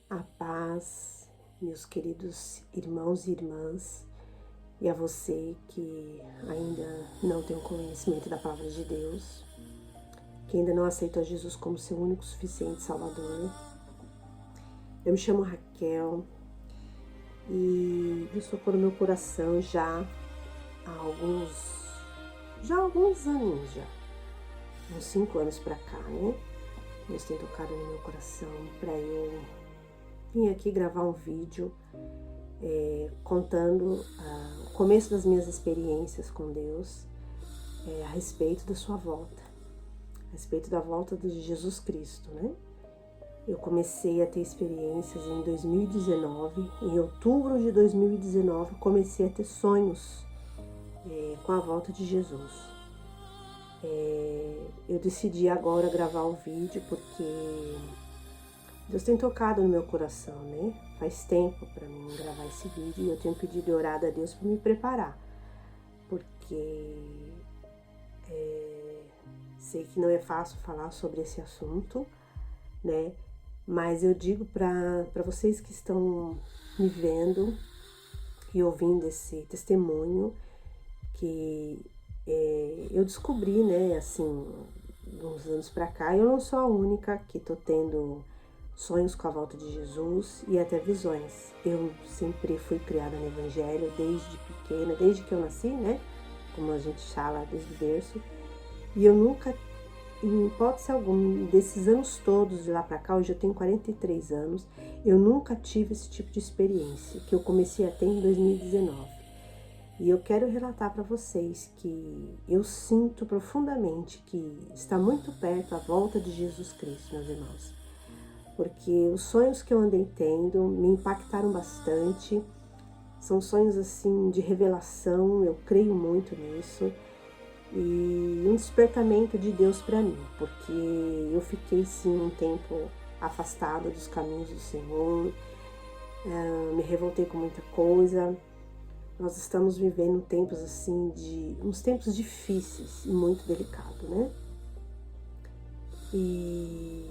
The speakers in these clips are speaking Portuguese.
A paz, meus queridos irmãos e irmãs, e a você que ainda não tem o conhecimento da palavra de Deus, que ainda não aceitou Jesus como seu único suficiente Salvador. Eu me chamo Raquel e Deus tocou no meu coração já há alguns anos já, uns 5 anos pra cá, né? Deus tem tocado no meu coração para eu vim aqui gravar um vídeo contando o começo das minhas experiências com Deus a respeito da sua volta, a respeito da volta de Jesus Cristo, né? Eu comecei a ter experiências em 2019, em outubro de 2019, comecei a ter sonhos com a volta de Jesus. Eu decidi agora gravar o vídeo porque Deus tem tocado no meu coração, né? Faz tempo para mim gravar esse vídeo e eu tenho pedido e orado a Deus para me preparar, porque sei que não é fácil falar sobre esse assunto, né? Mas eu digo para vocês que estão me vendo e ouvindo esse testemunho que eu descobri, né? Assim, uns anos para cá, eu não sou a única que tô tendo sonhos com a volta de Jesus e até visões. Eu sempre fui criada no Evangelho desde pequena, desde que eu nasci, né? Como a gente fala, desde o berço. E eu nunca, em hipótese alguma, desses anos todos de lá pra cá, hoje eu tenho 43 anos, eu nunca tive esse tipo de experiência, que eu comecei a ter em 2019. E eu quero relatar para vocês que eu sinto profundamente que está muito perto a volta de Jesus Cristo, meus irmãos. Porque os sonhos que eu andei tendo me impactaram bastante, são sonhos assim de revelação, eu creio muito nisso, e um despertamento de Deus para mim, porque eu fiquei sim um tempo afastada dos caminhos do Senhor, me revoltei com muita coisa. Nós estamos vivendo tempos assim uns tempos difíceis e muito delicados, né? E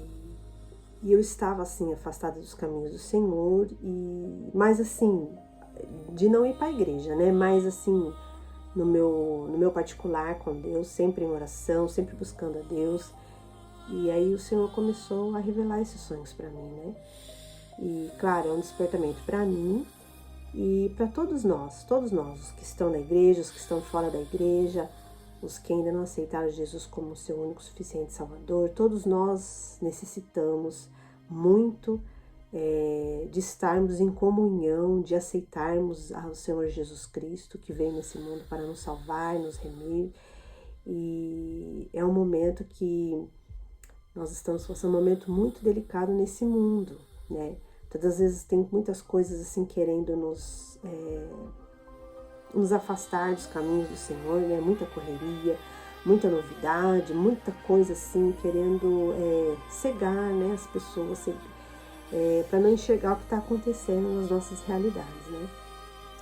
eu estava assim afastada dos caminhos do Senhor mas assim de não ir para a igreja, né? Mas assim no meu particular com Deus, sempre em oração, sempre buscando a Deus. E aí o Senhor começou a revelar esses sonhos para mim, né? E claro, é um despertamento para mim e para todos nós, os que estão na igreja, os que estão fora da igreja, os que ainda não aceitaram Jesus como seu único suficiente Salvador. Todos nós necessitamos muito de estarmos em comunhão, de aceitarmos ao Senhor Jesus Cristo, que veio nesse mundo para nos salvar, nos remir. E é um momento que nós estamos passando um momento muito delicado nesse mundo, né? Todas as vezes tem muitas coisas assim querendo nos afastar dos caminhos do Senhor, né? Muita correria, muita novidade, muita coisa assim querendo cegar, né, as pessoas, para não enxergar o que está acontecendo nas nossas realidades, né?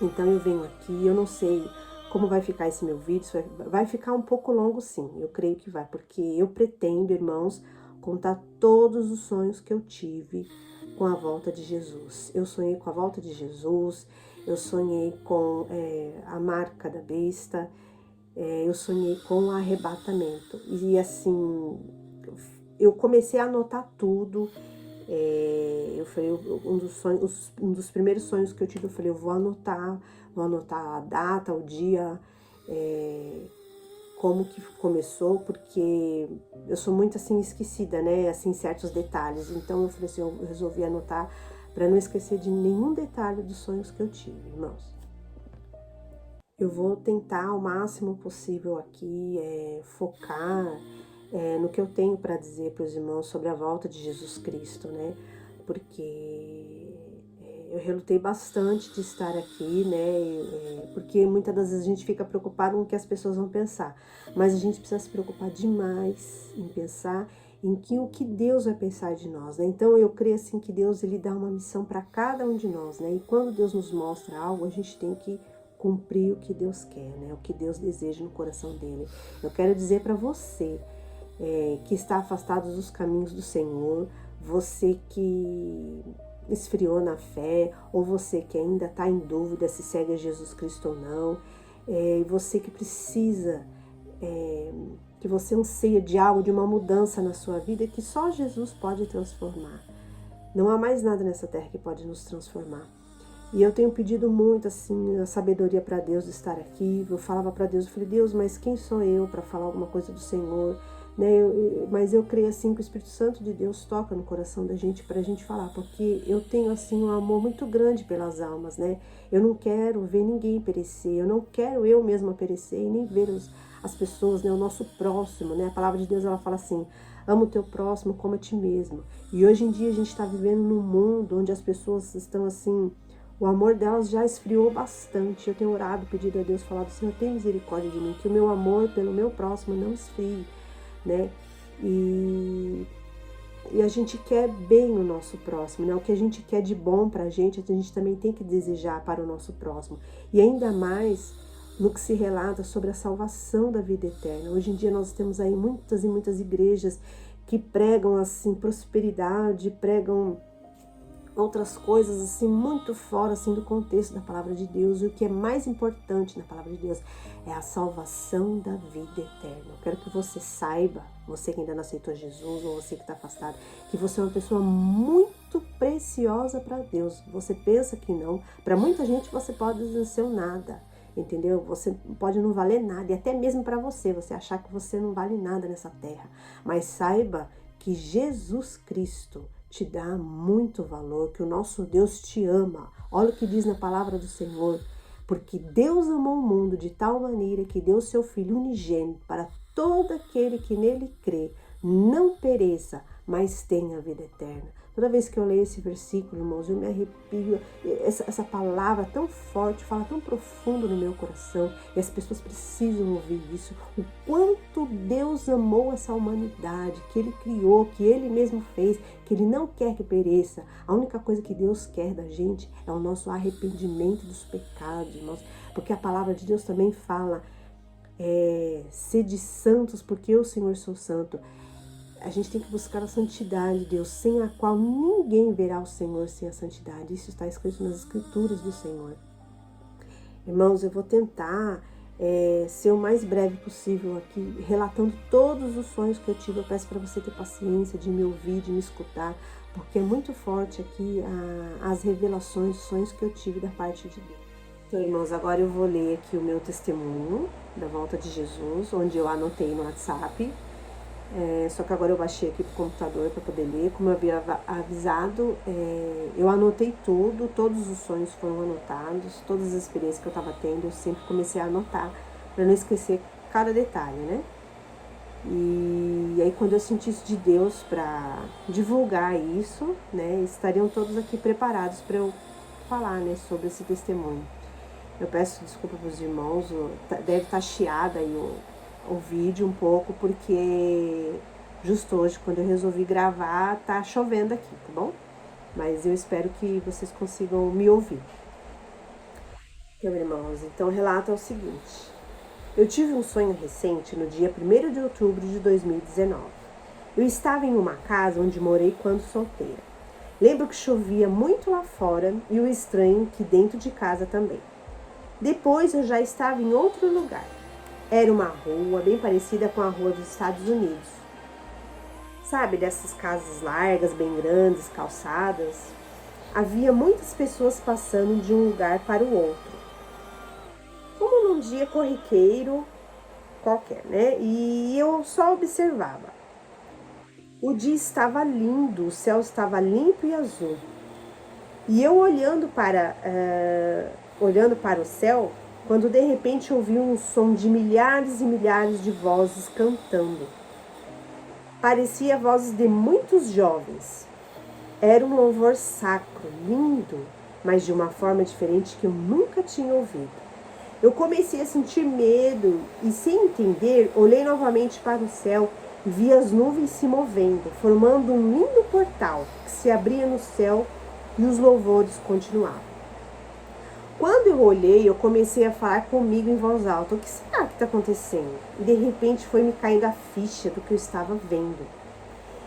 Então eu venho aqui, eu não sei como vai ficar esse meu vídeo, vai ficar um pouco longo sim, eu creio que vai, porque eu pretendo, irmãos, contar todos os sonhos que eu tive com a volta de Jesus. Eu sonhei com a volta de Jesus, eu sonhei com a marca da besta, eu sonhei com o arrebatamento. E assim, eu comecei a anotar tudo. Eu falei, um dos primeiros sonhos que eu tive, eu falei, eu vou anotar a data, o dia, como que começou, porque eu sou muito assim esquecida, né, assim certos detalhes. Então eu falei assim, eu resolvi anotar para não esquecer de nenhum detalhe dos sonhos que eu tive, irmãos. Eu vou tentar o máximo possível aqui focar no que eu tenho para dizer para os irmãos sobre a volta de Jesus Cristo, né? Porque eu relutei bastante de estar aqui, né? Porque muitas das vezes a gente fica preocupado com o que as pessoas vão pensar, mas a gente precisa se preocupar demais em pensar em o que Deus vai pensar de nós, né? Então eu creio assim que Deus ele dá uma missão para cada um de nós, né? E quando Deus nos mostra algo, a gente tem que cumprir o que Deus quer, né? O que Deus deseja no coração dele. Eu quero dizer para você que está afastado dos caminhos do Senhor, você que esfriou na fé, ou você que ainda está em dúvida se segue a Jesus Cristo ou não, e você que precisa, que você anseia de algo, de uma mudança na sua vida que só Jesus pode transformar. Não há mais nada nessa terra que pode nos transformar. E eu tenho pedido muito, assim, a sabedoria para Deus de estar aqui. Eu falava para Deus, eu falei, Deus, mas quem sou eu para falar alguma coisa do Senhor? Né? Mas eu creio, assim, que o Espírito Santo de Deus toca no coração da gente para a gente falar, porque eu tenho, assim, um amor muito grande pelas almas, né? Eu não quero ver ninguém perecer, eu não quero eu mesma perecer e nem ver as pessoas, né? O nosso próximo, né? A palavra de Deus, ela fala assim, ama o teu próximo como a ti mesmo. E hoje em dia a gente está vivendo num mundo onde as pessoas estão, assim, o amor delas já esfriou bastante. Eu tenho orado, pedido a Deus, falado, Senhor, tem misericórdia de mim, que o meu amor pelo meu próximo não esfrie, né? E a gente quer bem o nosso próximo, né? O que a gente quer de bom pra gente, a gente também tem que desejar para o nosso próximo. E ainda mais no que se relata sobre a salvação da vida eterna. Hoje em dia nós temos aí muitas e muitas igrejas que pregam, assim, prosperidade, pregam outras coisas, assim, muito fora, assim, do contexto da palavra de Deus. E o que é mais importante na palavra de Deus é a salvação da vida eterna. Eu quero que você saiba, você que ainda não aceitou Jesus, ou você que está afastado, que você é uma pessoa muito preciosa para Deus. Você pensa que não, para muita gente você pode não ser nada, entendeu? Você pode não valer nada, e até mesmo para você achar que você não vale nada nessa terra. Mas saiba que Jesus Cristo te dá muito valor, que o nosso Deus te ama. Olha o que diz na palavra do Senhor. Porque Deus amou o mundo de tal maneira que deu seu Filho unigênito para todo aquele que nele crê, não pereça, mas tenha a vida eterna. Toda vez que eu leio esse versículo, irmãos, eu me arrepio. Essa palavra tão forte, fala tão profundo no meu coração. E as pessoas precisam ouvir isso. O quanto Deus amou essa humanidade, que Ele criou, que Ele mesmo fez, que Ele não quer que pereça. A única coisa que Deus quer da gente é o nosso arrependimento dos pecados, irmãos. Porque a palavra de Deus também fala, sede santos, porque eu, Senhor, sou santo. A gente tem que buscar a santidade de Deus, sem a qual ninguém verá o Senhor sem a santidade. Isso está escrito nas Escrituras do Senhor. Irmãos, eu vou tentar ser o mais breve possível aqui, relatando todos os sonhos que eu tive. Eu peço para você ter paciência de me ouvir, de me escutar, porque é muito forte aqui as revelações, os sonhos que eu tive da parte de Deus. Então, irmãos, agora eu vou ler aqui o meu testemunho da volta de Jesus, onde eu anotei no WhatsApp. Só que agora eu baixei aqui pro computador para poder ler. Como eu havia avisado, eu anotei tudo, todos os sonhos foram anotados, todas as experiências que eu estava tendo, eu sempre comecei a anotar, para não esquecer cada detalhe, né? E aí quando eu sentisse de Deus para divulgar isso, né, estariam todos aqui preparados para eu falar, né, sobre esse testemunho. Eu peço desculpa para os irmãos, deve estar chiada aí o vídeo um pouco, porque justo hoje, quando eu resolvi gravar, tá chovendo aqui, tá bom? Mas eu espero que vocês consigam me ouvir. Então, irmãos, então o relato é o seguinte. Eu tive um sonho recente no dia 1º de outubro de 2019. Eu estava em uma casa onde morei quando solteira. Lembro que chovia muito lá fora e o estranho que dentro de casa também. Depois eu já estava em outro lugar. Era uma rua bem parecida com a rua dos Estados Unidos. Sabe, dessas casas largas, bem grandes, calçadas? Havia muitas pessoas passando de um lugar para o outro. Como num dia corriqueiro qualquer, né? E eu só observava. O dia estava lindo, o céu estava limpo e azul. E eu olhando para o céu, quando de repente ouvi um som de milhares e milhares de vozes cantando. Parecia vozes de muitos jovens. Era um louvor sacro, lindo, mas de uma forma diferente que eu nunca tinha ouvido. Eu comecei a sentir medo e, sem entender, olhei novamente para o céu e vi as nuvens se movendo, formando um lindo portal que se abria no céu e os louvores continuavam. Quando eu olhei, eu comecei a falar comigo em voz alta. O que será que está acontecendo? E de repente foi me caindo a ficha do que eu estava vendo.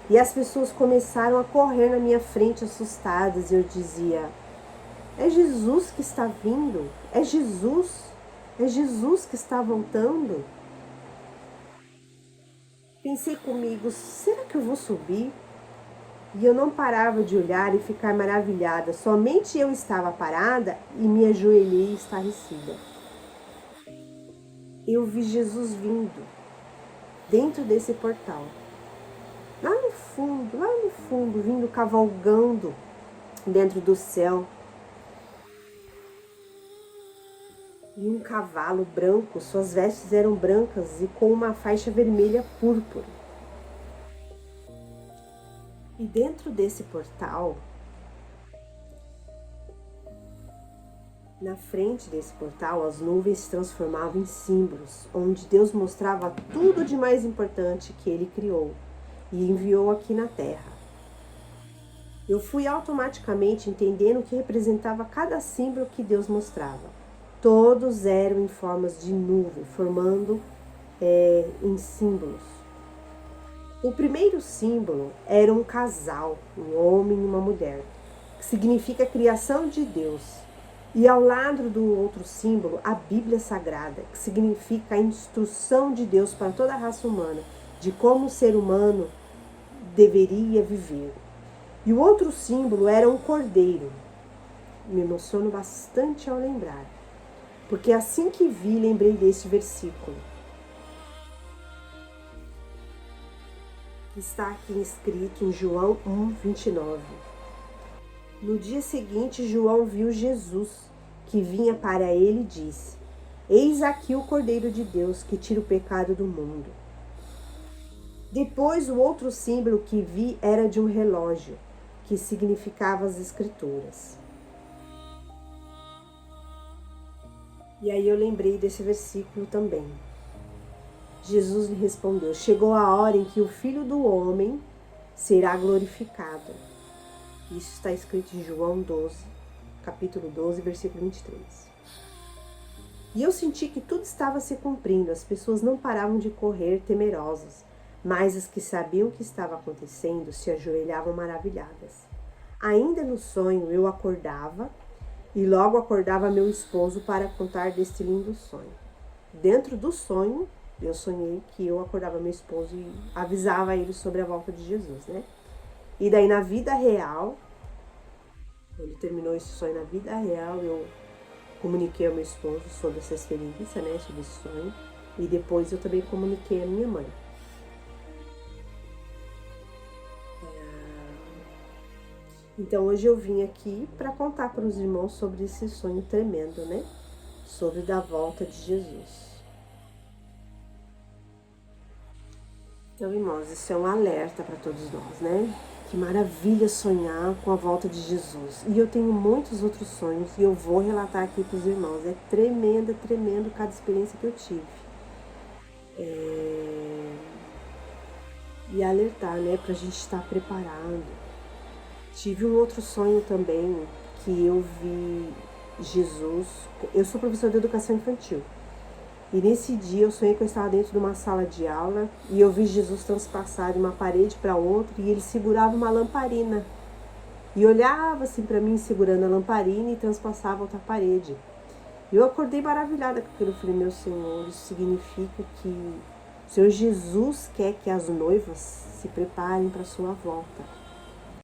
E as pessoas começaram a correr na minha frente assustadas. E eu dizia: é Jesus que está vindo, é Jesus que está voltando. Pensei comigo, será que eu vou subir? E eu não parava de olhar e ficar maravilhada. Somente eu estava parada e me ajoelhei estarrecida. Eu vi Jesus vindo dentro desse portal. Lá no fundo, vindo cavalgando dentro do céu. E um cavalo branco, suas vestes eram brancas e com uma faixa vermelha púrpura. E dentro desse portal, na frente desse portal, as nuvens se transformavam em símbolos, onde Deus mostrava tudo de mais importante que Ele criou e enviou aqui na Terra. Eu fui automaticamente entendendo o que representava cada símbolo que Deus mostrava. Todos eram em formas de nuvem, formando em símbolos. O primeiro símbolo era um casal, um homem e uma mulher, que significa a criação de Deus. E ao lado do outro símbolo, a Bíblia Sagrada, que significa a instrução de Deus para toda a raça humana, de como o ser humano deveria viver. E o outro símbolo era um cordeiro. Me emociono bastante ao lembrar, porque assim que vi, lembrei deste versículo. Está aqui escrito em João 1:29. No dia seguinte, João viu Jesus, que vinha para ele e disse: Eis aqui o Cordeiro de Deus, que tira o pecado do mundo. Depois, o outro símbolo que vi era de um relógio, que significava as Escrituras. E aí eu lembrei desse versículo também. Jesus lhe respondeu: chegou a hora em que o Filho do Homem será glorificado. Isso está escrito em João 12, capítulo 12, versículo 23. E eu senti que tudo estava se cumprindo, as pessoas não paravam de correr temerosas, mas as que sabiam o que estava acontecendo se ajoelhavam maravilhadas. Ainda no sonho eu acordava e logo acordava meu esposo para contar deste lindo sonho. Dentro do sonho, eu sonhei que eu acordava meu esposo e avisava ele sobre a volta de Jesus, né? E daí na vida real, ele terminou esse sonho na vida real, eu comuniquei ao meu esposo sobre essa experiência, né? Sobre esse sonho. E depois eu também comuniquei à minha mãe. Então hoje eu vim aqui para contar para os irmãos sobre esse sonho tremendo, né? Sobre da volta de Jesus. Então, irmãos, isso é um alerta para todos nós, né? Que maravilha sonhar com a volta de Jesus. E eu tenho muitos outros sonhos e eu vou relatar aqui para os irmãos. É tremendo cada experiência que eu tive. E alertar, né? Para a gente estar preparado. Tive um outro sonho também, que eu vi Jesus. Eu sou professora de educação infantil. E nesse dia eu sonhei que eu estava dentro de uma sala de aula e eu vi Jesus transpassar de uma parede para outra e ele segurava uma lamparina. E olhava assim para mim segurando a lamparina e transpassava outra parede. E eu acordei maravilhada com aquilo. Eu falei: meu Senhor, isso significa que o Senhor Jesus quer que as noivas se preparem para a sua volta.